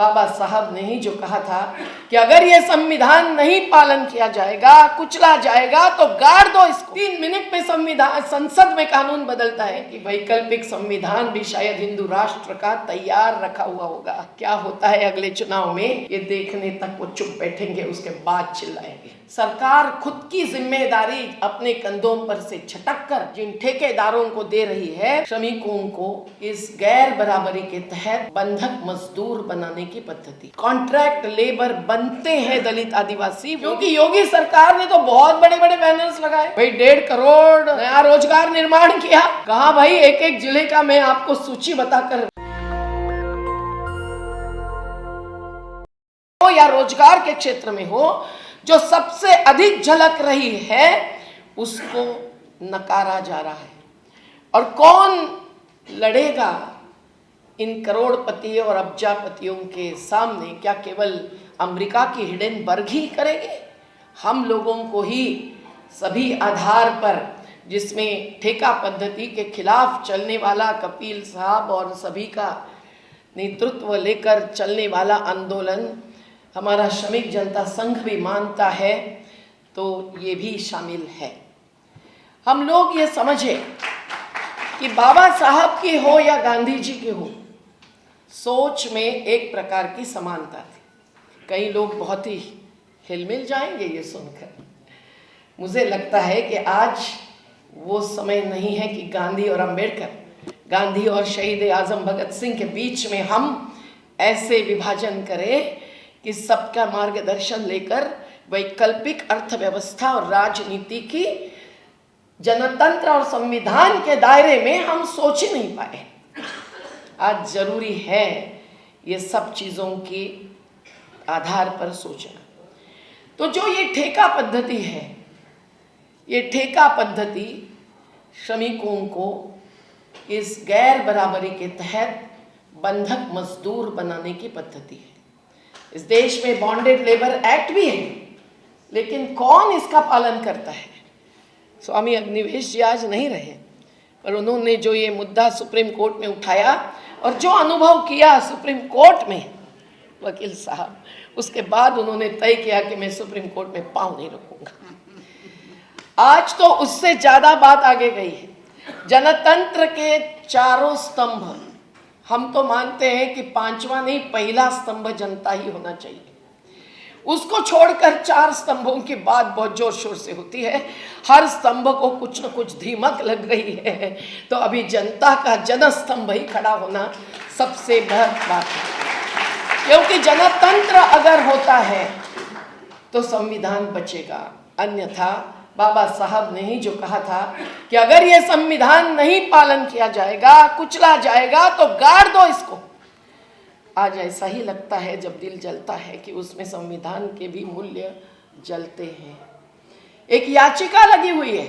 बाबा साहब ने ही जो कहा था कि अगर ये संविधान नहीं पालन किया जाएगा, कुचला जाएगा, तो गाड़ दो इसको। 3 मिनट में संविधान, संसद में कानून बदलता है कि वैकल्पिक संविधान भी शायद हिंदू राष्ट्र का तैयार रखा हुआ होगा। क्या होता है अगले चुनाव में, ये देखने तक वो चुप बैठेंगे, उसके बाद चिल्लाएंगे। सरकार खुद की जिम्मेदारी अपने कंधों पर से झटक कर जिन ठेकेदारों को दे रही है, श्रमिकों को इस गैर बराबरी के तहत बंधक मजदूर बनाने की पद्धति, कॉन्ट्रैक्ट लेबर बनते हैं दलित आदिवासी। क्योंकि योगी सरकार ने तो बहुत बड़े बड़े बैनर्स लगाए, भाई 1.5 करोड़ नया रोजगार निर्माण किया। कहा भाई, एक एक जिले का मैं आपको सूची बताकर, या रोजगार के क्षेत्र में हो, जो सबसे अधिक झलक रही है उसको नकारा जा रहा है। और कौन लड़ेगा इन करोड़पति और अब्जापतियों के सामने? क्या केवल अमेरिका की हिडेनबर्ग ही करेंगे? हम लोगों को ही सभी आधार पर, जिसमें ठेका पद्धति के खिलाफ चलने वाला कपिल साहब और सभी का नेतृत्व लेकर चलने वाला आंदोलन हमारा श्रमिक जनता संघ भी मानता है, तो ये भी शामिल है। हम लोग ये समझे कि बाबा साहब की हो या गांधी जी की हो, सोच में एक प्रकार की समानता थी। कई लोग बहुत ही हिलमिल जाएंगे ये सुनकर। मुझे लगता है कि आज वो समय नहीं है कि गांधी और अंबेडकर, गांधी और शहीद आजम भगत सिंह के बीच में हम ऐसे विभाजन करें कि सबका मार्गदर्शन लेकर वैकल्पिक अर्थव्यवस्था और राजनीति की, जनतंत्र और संविधान के दायरे में हम सोच ही नहीं पाए। आज जरूरी है ये सब चीज़ों के आधार पर सोचना। तो जो ये ठेका पद्धति है, ये ठेका पद्धति श्रमिकों को इस गैर बराबरी के तहत बंधक मजदूर बनाने की पद्धति है। इस देश में बॉन्डेड लेबर एक्ट भी है, लेकिन कौन इसका पालन करता है? स्वामी अग्निवेश जी आज नहीं रहे, पर उन्होंने जो ये मुद्दा सुप्रीम कोर्ट में उठाया और जो अनुभव किया सुप्रीम कोर्ट में वकील साहब, उसके बाद उन्होंने तय किया कि मैं सुप्रीम कोर्ट में पांव नहीं रखूंगा। आज तो उससे ज्यादा बात आगे गई है। जनतंत्र के चारों स्तंभ, हम तो मानते हैं कि 5वां नहीं, पहला स्तंभ जनता ही होना चाहिए। उसको छोड़कर 4 स्तंभों की बात बहुत जोर शोर से होती है। हर स्तंभ को कुछ न कुछ धीमक लग गई है, तो अभी जनता का जनस्तंभ ही खड़ा होना सबसे बड़ी बात है। क्योंकि जनतंत्र अगर होता है तो संविधान बचेगा, अन्यथा बाबा साहब ने ही जो कहा था कि अगर ये संविधान नहीं पालन किया जाएगा, कुचला जाएगा, तो गाड़ दो इसको। आज ऐसा ही लगता है जब दिल जलता है कि उसमें संविधान के भी मूल्य जलते हैं। एक याचिका लगी हुई है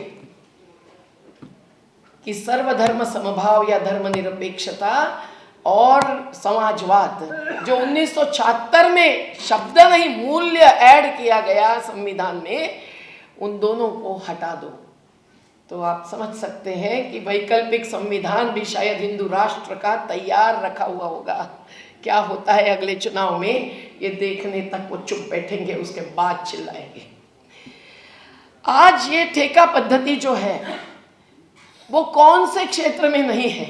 कि सर्वधर्म समभाव या धर्मनिरपेक्षता और समाजवाद, जो 1976 में शब्द नहीं मूल्य ऐड किया गया संविधान में, उन दोनों को हटा दो। तो आप समझ सकते हैं कि वैकल्पिक संविधान भी शायद हिंदू राष्ट्र का तैयार रखा हुआ होगा। क्या होता है अगले चुनाव में, ये देखने तक वो चुप बैठेंगे, उसके बाद चिल्लाएंगे। आज ये ठेका पद्धति जो है वो कौन से क्षेत्र में नहीं है,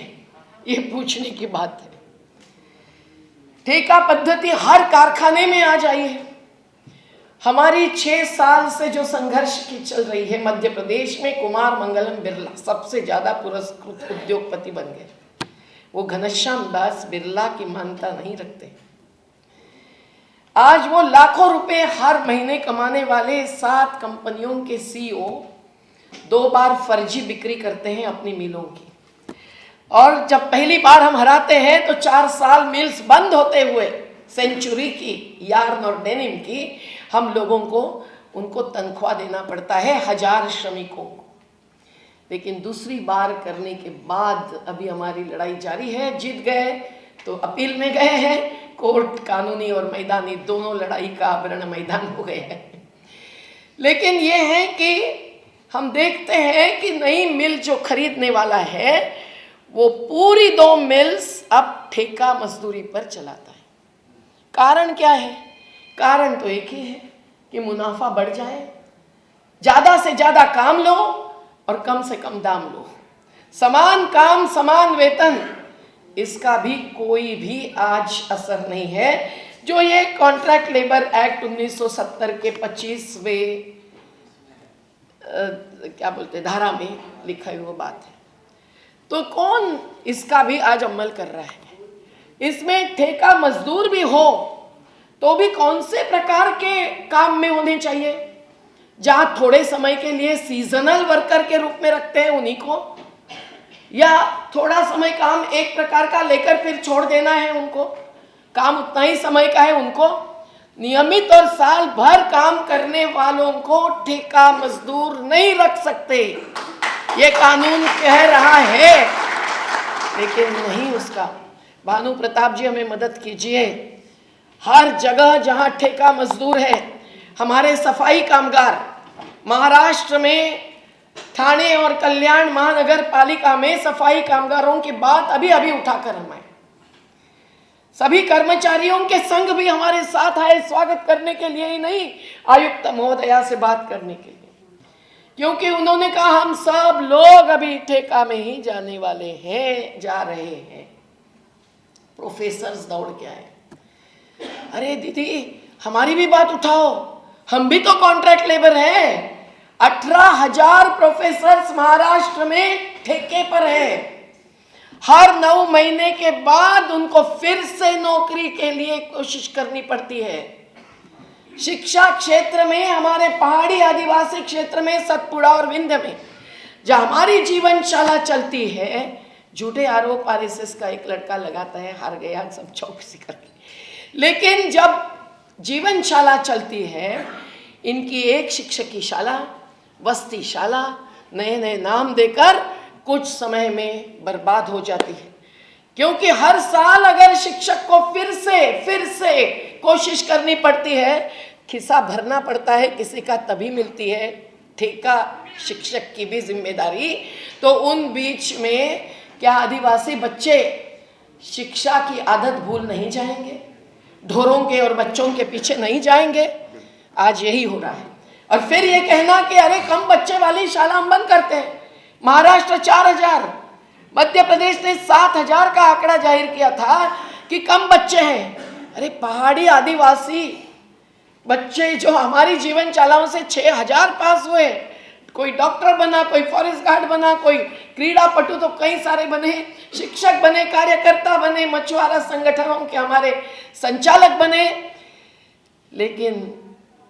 ये पूछने की बात है। ठेका पद्धति हर कारखाने में आ जाई है। हमारी 6 साल से जो संघर्ष की चल रही है, मध्य प्रदेश में कुमार मंगलम बिरला सबसे ज्यादा पुरस्कृत उद्योगपति बन गए। वो घनश्याम दास बिरला की मान्यता नहीं रखते। आज वो लाखों रुपए हर महीने कमाने वाले 7 कंपनियों के सीईओ 2 बार फर्जी बिक्री करते हैं अपनी मिलों की। और जब पहली बार हम हराते हैं तो 4 साल मिल्स बंद होते हुए सेंचुरी की, यार्न और डेनिम की, हम लोगों को उनको तनख्वाह देना पड़ता है, 1000 श्रमिकों को। लेकिन दूसरी बार करने के बाद अभी हमारी लड़ाई जारी है। जीत गए तो अपील में गए हैं, कोर्ट कानूनी और मैदानी दोनों लड़ाई का आवरण मैदान हो गए हैं। लेकिन ये है कि हम देखते हैं कि नई मिल जो खरीदने वाला है वो पूरी 2 मिल्स अब ठेका मजदूरी पर चलाता है। कारण क्या है? कारण तो एक ही है कि मुनाफा बढ़ जाए, ज्यादा से ज्यादा काम लो और कम से कम दाम लो, समान काम समान वेतन, इसका भी कोई भी आज असर नहीं है। जो ये कॉन्ट्रैक्ट लेबर एक्ट 1970 के 25वें क्या बोलते हैं धारा में लिखा हुआ बात है। तो कौन इसका भी आज अमल कर रहा है? इसमें ठेका मजदूर भी हो तो भी कौन से प्रकार के काम में होने चाहिए? जहां थोड़े समय के लिए सीजनल वर्कर के रूप में रखते हैं उन्हीं को, या थोड़ा समय काम एक प्रकार का लेकर फिर छोड़ देना है उनको, काम उतना ही समय का है उनको, नियमित और साल भर काम करने वालों को ठेका मजदूर नहीं रख सकते, ये कानून कह रहा है। लेकिन नहीं, उसका भानु प्रताप जी हमें मदद कीजिए। हर जगह जहां ठेका मजदूर है, हमारे सफाई कामगार महाराष्ट्र में ठाणे और कल्याण महानगर पालिका में सफाई कामगारों की बात अभी अभी उठाकर हम आए। सभी कर्मचारियों के संघ भी हमारे साथ आए, स्वागत करने के लिए ही नहीं, आयुक्त महोदया से बात करने के लिए, क्योंकि उन्होंने कहा हम सब लोग अभी ठेका में ही जाने वाले हैं, जा रहे हैं। प्रोफेसर्स दौड़ के आए, अरे दीदी हमारी भी बात उठाओ, हम भी तो कॉन्ट्रैक्ट लेबर हैं। 18,000 प्रोफेसर्स महाराष्ट्र में ठेके पर हैं। हर 9 महीने के बाद उनको फिर से नौकरी के लिए कोशिश करनी पड़ती है। शिक्षा क्षेत्र में, हमारे पहाड़ी आदिवासी क्षेत्र में, सतपुड़ा और विंध्य में जहां हमारी जीवनशाला चलती है, झूठे आरोप आरएसएस का एक लड़का लगाता है, हार गया सब चौकसी करके, लेकिन जब जीवनशाला चलती है, इनकी एक शिक्षक की शाला, वस्ती शाला, नए नए नाम देकर कुछ समय में बर्बाद हो जाती है। क्योंकि हर साल अगर शिक्षक को फिर से कोशिश करनी पड़ती है, खिस्सा भरना पड़ता है किसी का, तभी मिलती है ठेका शिक्षक की भी जिम्मेदारी। तो उन बीच में क्या आदिवासी बच्चे शिक्षा की आदत भूल नहीं जाएंगे? ढोरों के और बच्चों के पीछे नहीं जाएंगे? आज यही हो रहा है। और फिर ये कहना कि अरे कम बच्चे वाली शाला हम बंद करते हैं। महाराष्ट्र 4,000, मध्य प्रदेश ने 7,000 का आंकड़ा जाहिर किया था कि कम बच्चे हैं। अरे पहाड़ी आदिवासी बच्चे जो हमारी जीवनशालाओं से 6,000 पास हुए, कोई डॉक्टर बना, कोई फॉरेस्ट गार्ड बना, कोई क्रीड़ा पटु तो कई सारे बने, शिक्षक बने, कार्यकर्ता बने, मछुआरा संगठनों के हमारे संचालक बने। लेकिन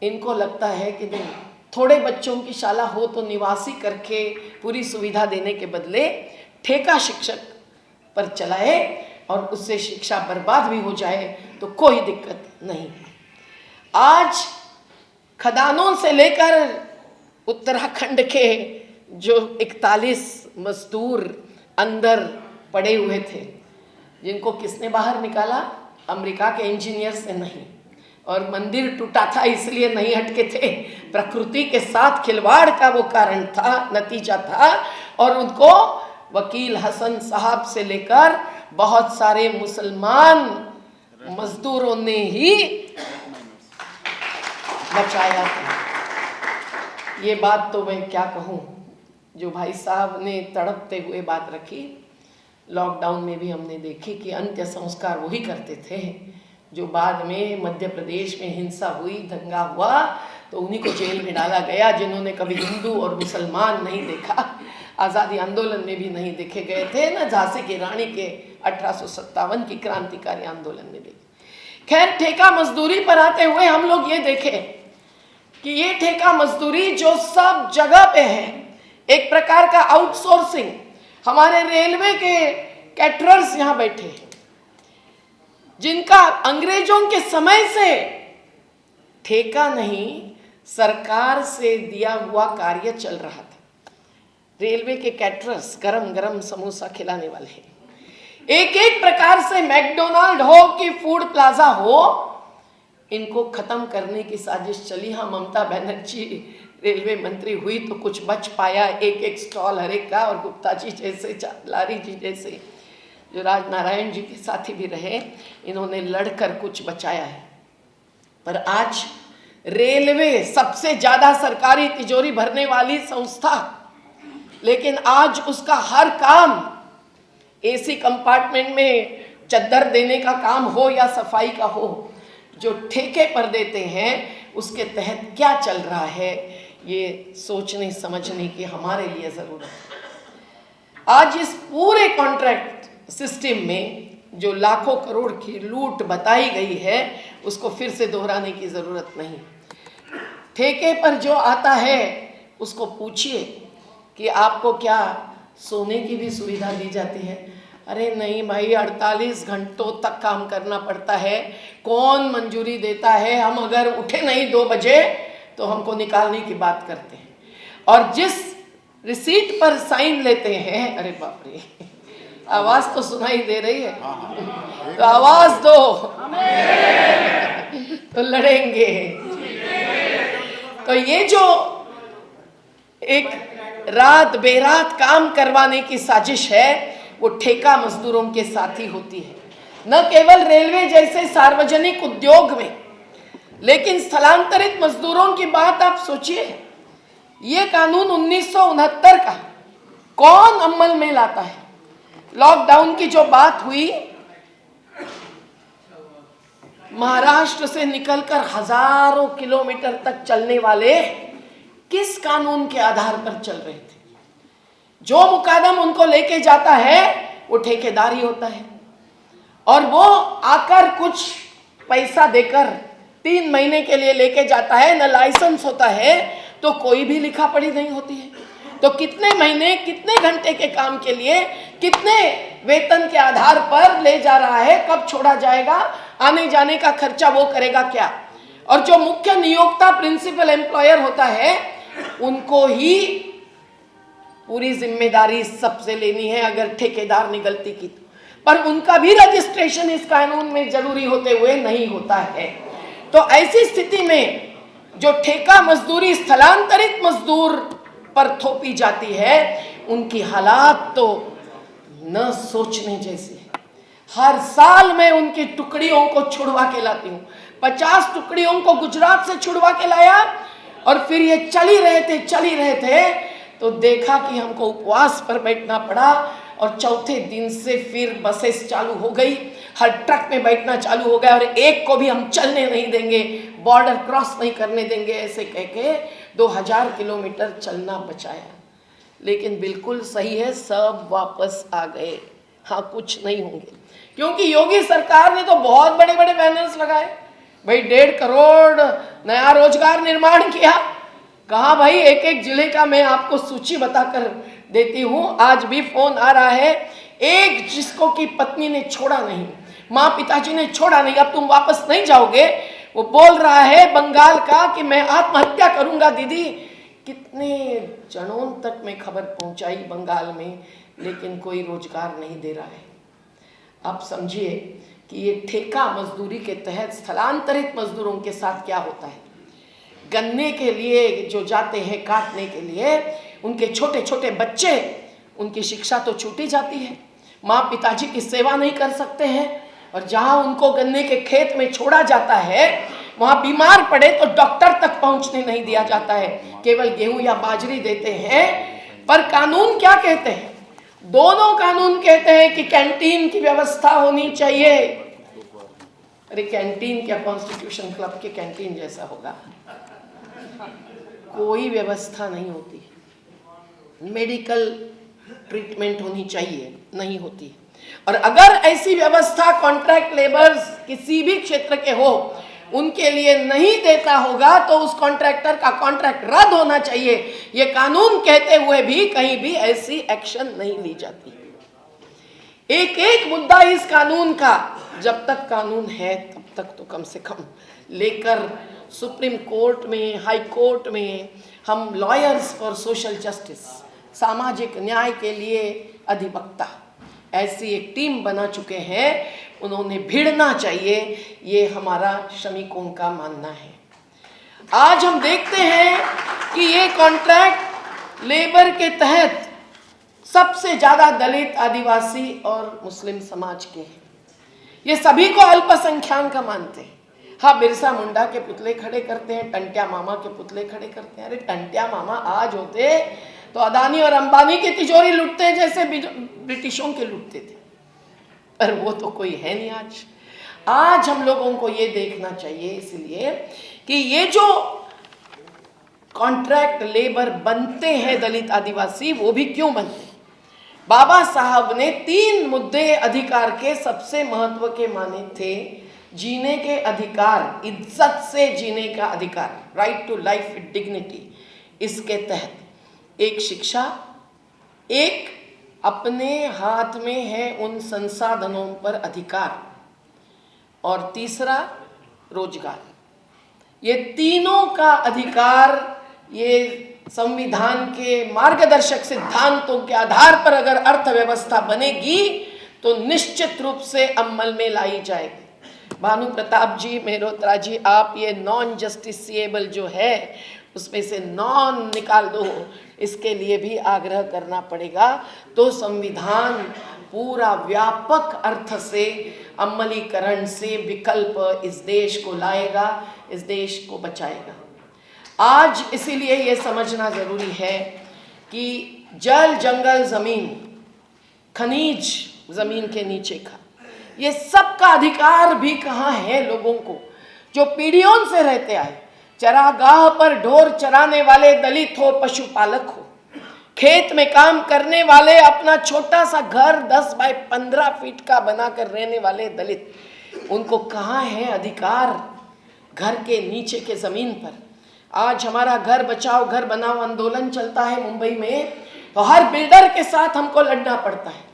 इनको लगता है कि नहीं, थोड़े बच्चों की शाला हो तो निवासी करके पूरी सुविधा देने के बदले ठेका शिक्षक पर चलाए और उससे शिक्षा बर्बाद भी हो जाए तो कोई दिक्कत नहीं है। आज खदानों से लेकर उत्तराखंड के जो 41 मजदूर अंदर पड़े हुए थे, जिनको किसने बाहर निकाला? अमेरिका के इंजीनियर से नहीं, और मंदिर टूटा था इसलिए नहीं हटके थे, प्रकृति के साथ खिलवाड़ का वो कारण था, नतीजा था। और उनको वकील हसन साहब से लेकर बहुत सारे मुसलमान मजदूरों ने ही बचाया था। ये बात तो मैं क्या कहूँ, जो भाई साहब ने तड़पते हुए बात रखी, लॉकडाउन में भी हमने देखी कि अंत्य संस्कार वही करते थे जो बाद में मध्य प्रदेश में हिंसा हुई, दंगा हुआ तो उन्हीं को जेल में डाला गया, जिन्होंने कभी हिंदू और मुसलमान नहीं देखा, आज़ादी आंदोलन में भी नहीं देखे गए थे, न झांसी की रानी के 1857 की क्रांतिकारी आंदोलन में देखे। खैर, ठेका मजदूरी पर आते हुए हम लोग ये देखें कि ये ठेका मजदूरी जो सब जगह पे है, एक प्रकार का आउटसोर्सिंग। हमारे रेलवे के कैटरर्स यहाँ बैठे हैं, जिनका अंग्रेजों के समय से ठेका नहीं, सरकार से दिया हुआ कार्य चल रहा था। रेलवे के कैटरर्स गरम गरम समोसा खिलाने वाले हैं। एक एक प्रकार से मैकडोनाल्ड हो कि फूड प्लाजा हो, इनको खत्म करने की साजिश चली। हाँ, ममता बनर्जी रेलवे मंत्री हुई तो कुछ बच पाया, एक एक स्टॉल हर एक का, और गुप्ता जी जैसे, लारी जी जैसे जो राजनारायण जी के साथी भी रहे, इन्होंने लड़कर कुछ बचाया है। पर आज रेलवे सबसे ज्यादा सरकारी तिजोरी भरने वाली संस्था, लेकिन आज उसका हर काम एसी कंपार्टमेंट में चद्दर देने का काम हो या सफाई का हो, जो ठेके पर देते हैं उसके तहत क्या चल रहा है, ये सोचने समझने की हमारे लिए जरूरत है। आज इस पूरे कॉन्ट्रैक्ट सिस्टम में जो लाखों करोड़ की लूट बताई गई है, उसको फिर से दोहराने की जरूरत नहीं। ठेके पर जो आता है उसको पूछिए कि आपको क्या सोने की भी सुविधा दी जाती है? अरे नहीं भाई, 48 घंटों तक काम करना पड़ता है, कौन मंजूरी देता है? हम अगर उठे नहीं 2 बजे तो हमको निकालने की बात करते हैं। और जिस रिसीट पर साइन लेते हैं, अरे बाप रे, आवाज तो सुनाई दे रही है, तो आवाज दो तो लड़ेंगे। तो ये जो एक रात बेरात काम करवाने की साजिश है, वो ठेका मजदूरों के साथ ही होती है। न केवल रेलवे जैसे सार्वजनिक उद्योग में, लेकिन स्थलांतरित मजदूरों की बात आप सोचिए। ये कानून 1969 का कौन अमल में लाता है? लॉकडाउन की जो बात हुई, महाराष्ट्र से निकलकर हजारों किलोमीटर तक चलने वाले किस कानून के आधार पर चल रहे थे? जो मुकादम उनको लेके जाता है वो ठेकेदार ही होता है, और वो आकर कुछ पैसा देकर 3 महीने के लिए लेके जाता है, न लाइसेंस होता है तो कोई भी लिखा पढ़ी नहीं होती है। तो कितने महीने, कितने घंटे के काम के लिए, कितने वेतन के आधार पर ले जा रहा है, कब छोड़ा जाएगा, आने जाने का खर्चा वो करेगा क्या? और जो मुख्य नियोक्ता प्रिंसिपल एम्प्लॉयर होता है, उनको ही पूरी जिम्मेदारी सबसे लेनी है अगर ठेकेदार ने गलती की तो। पर उनका भी रजिस्ट्रेशन इस कानून में जरूरी होते हुए नहीं होता है। तो ऐसी स्थिति में जो ठेका मजदूरी स्थलांतरित मजदूर पर थोपी जाती है, उनकी हालात तो न सोचने जैसी है। हर साल मैं उनकी टुकड़ियों को छुड़वा के लाती हूँ। 50 टुकड़ियों को गुजरात से छुड़वा के लाया, और फिर ये चल ही रहे थे तो देखा कि हमको उपवास पर बैठना पड़ा। और चौथे दिन से फिर बसेस चालू हो गई, हर ट्रक में बैठना चालू हो गया, और एक को भी हम चलने नहीं देंगे, बॉर्डर क्रॉस नहीं करने देंगे, ऐसे कह के 2000 किलोमीटर चलना बचाया। लेकिन बिल्कुल सही है, सब वापस आ गए। हाँ, कुछ नहीं होंगे, क्योंकि योगी सरकार ने तो बहुत बड़े बड़े बैनर्स लगाए, भाई 1.5 करोड़ नया रोजगार निर्माण किया। कहा भाई, एक जिले का मैं आपको सूची बताकर देती हूं, आज भी फोन आ रहा है, एक जिसको की पत्नी ने छोड़ा नहीं, माँ पिताजी ने छोड़ा नहीं, अब तुम वापस नहीं जाओगे। वो बोल रहा है बंगाल का कि मैं आत्महत्या करूंगा दीदी। कितने जनों तक मैं खबर पहुंचाई बंगाल में, लेकिन कोई रोजगार नहीं दे रहा है। आप समझिए कि ये ठेका मजदूरी के तहत स्थलांतरित मजदूरों के साथ क्या होता है। गन्ने के लिए जो जाते हैं काटने के लिए, उनके छोटे छोटे बच्चे, उनकी शिक्षा तो छूटी जाती है, माँ पिताजी की सेवा नहीं कर सकते हैं, और जहाँ उनको गन्ने के खेत में छोड़ा जाता है, वहाँ बीमार पड़े तो डॉक्टर तक पहुँचने नहीं दिया जाता है, केवल गेहूं या बाजरी देते हैं। पर कानून क्या कहते हैं? दोनों कानून कहते हैं कि कैंटीन की व्यवस्था होनी चाहिए। अरे कैंटीन क्या कॉन्स्टिट्यूशन क्लब के कैंटीन जैसा होगा? कोई व्यवस्था नहीं होती। मेडिकल ट्रीटमेंट होनी चाहिए, नहीं होती। और अगर ऐसी व्यवस्था कॉन्ट्रैक्ट लेबर्स किसी भी क्षेत्र के हो, उनके लिए नहीं देता होगा तो उस कॉन्ट्रैक्टर का कॉन्ट्रैक्ट रद्द होना चाहिए। ये कानून कहते हुए भी कहीं भी ऐसी एक्शन नहीं ली जाती। एक एक मुद्दा इस कानून का, जब तक कानून है तब तक तो कम से कम लेकर सुप्रीम कोर्ट में, हाई कोर्ट में हम लॉयर्स फॉर सोशल जस्टिस, सामाजिक न्याय के लिए अधिवक्ता, ऐसी एक टीम बना चुके हैं। उन्होंने भिड़ना चाहिए, ये हमारा श्रमिकों का मानना है। आज हम देखते हैं कि ये कॉन्ट्रैक्ट लेबर के तहत सबसे ज्यादा दलित, आदिवासी और मुस्लिम समाज के हैं। ये सभी को अल्पसंख्याक मानते हैं। हाँ, बिरसा मुंडा के पुतले खड़े करते हैं, टंट्या मामा के पुतले खड़े करते हैं। अरे टंट्या मामा आज होते तो अदानी और अंबानी की तिजोरी लूटते जैसे ब्रिटिशों के लूटते थे, पर वो तो कोई है नहीं आज। आज हम लोगों को ये देखना चाहिए इसलिए कि ये जो कॉन्ट्रैक्ट लेबर बनते हैं दलित, आदिवासी, वो भी क्यों बनते हैं। बाबा साहब ने 3 मुद्दे अधिकार के सबसे महत्व के माने थे। जीने के अधिकार, इज्जत से जीने का अधिकार, right to life with dignity. इसके तहत एक शिक्षा, एक अपने हाथ में है उन संसाधनों पर अधिकार, और तीसरा रोजगार। ये तीनों का अधिकार ये संविधान के मार्गदर्शक सिद्धांतों के आधार पर अगर अर्थव्यवस्था बनेगी तो निश्चित रूप से अमल में लाई जाएगी। भानु प्रताप जी, मेहरोत्रा जी, आप ये नॉन जस्टिसिएबल जो है उसमें से नॉन निकाल दो, इसके लिए भी आग्रह करना पड़ेगा। तो संविधान पूरा व्यापक अर्थ से अमलीकरण से विकल्प इस देश को लाएगा, इस देश को बचाएगा। आज इसीलिए ये समझना जरूरी है कि जल, जंगल, जमीन, खनिज जमीन के नीचे का, ये सब का अधिकार भी कहाँ है लोगों को, जो पीढ़ियों से रहते आए। चरागाह पर ढोर चराने वाले दलित हो, पशुपालक हो, खेत में काम करने वाले, अपना छोटा सा घर 10 बाय 15 फीट का बनाकर रहने वाले दलित, उनको कहाँ है अधिकार घर के नीचे के जमीन पर। आज हमारा घर बचाओ घर बनाओ आंदोलन चलता है मुंबई में, तो हर बिल्डर के साथ हमको लड़ना पड़ता है।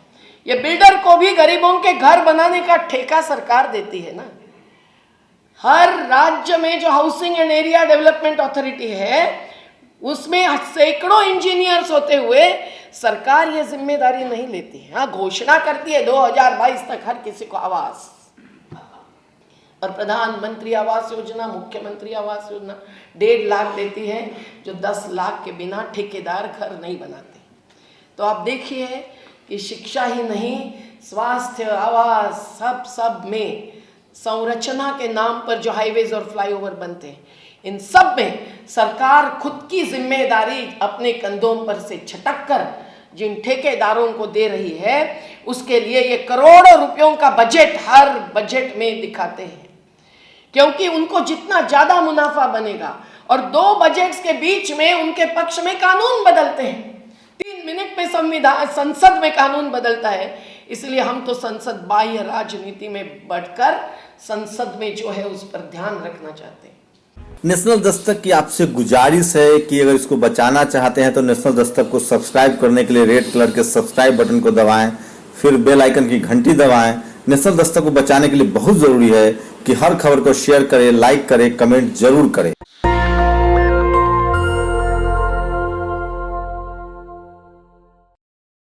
ये बिल्डर को भी गरीबों के घर बनाने का ठेका सरकार देती है ना। हर राज्य में जो housing and area development authority है उसमें सैकड़ों इंजीनियर्स होते हुए सरकार ये जिम्मेदारी नहीं लेती है। हाँ, घोषणा करती है 2022 तक हर किसी को आवास, और प्रधानमंत्री आवास योजना, मुख्यमंत्री आवास योजना 1.5 लाख देती है, जो 10 लाख के बिना ठेकेदार घर नहीं बनाते। तो आप देखिए कि शिक्षा ही नहीं, स्वास्थ्य, आवास, सब में संरचना के नाम पर जो हाईवेज और फ्लाईओवर बनते हैं, इन सब में सरकार खुद की जिम्मेदारी अपने कंधों पर से झटक कर जिन ठेकेदारों को दे रही है, उसके लिए ये करोड़ों रुपयों का बजट हर बजट में दिखाते हैं, क्योंकि उनको जितना ज्यादा मुनाफा बनेगा। और 2 बजट्स के बीच में उनके पक्ष में कानून बदलते हैं। 3 मिनट में संसद में कानून बदलता है। इसलिए हम तो संसद बाह्य राजनीति में बढ़कर संसद में जो है उस पर ध्यान रखना चाहते हैं। नेशनल दस्तक की आपसे गुजारिश है कि अगर इसको बचाना चाहते हैं तो नेशनल दस्तक को सब्सक्राइब करने के लिए रेड कलर के सब्सक्राइब बटन को दबाएं, फिर बेल आइकन की घंटी दबाएं। नेशनल दस्तक को बचाने के लिए बहुत जरूरी है कि हर खबर को शेयर करें, लाइक करें, कमेंट जरूर करें।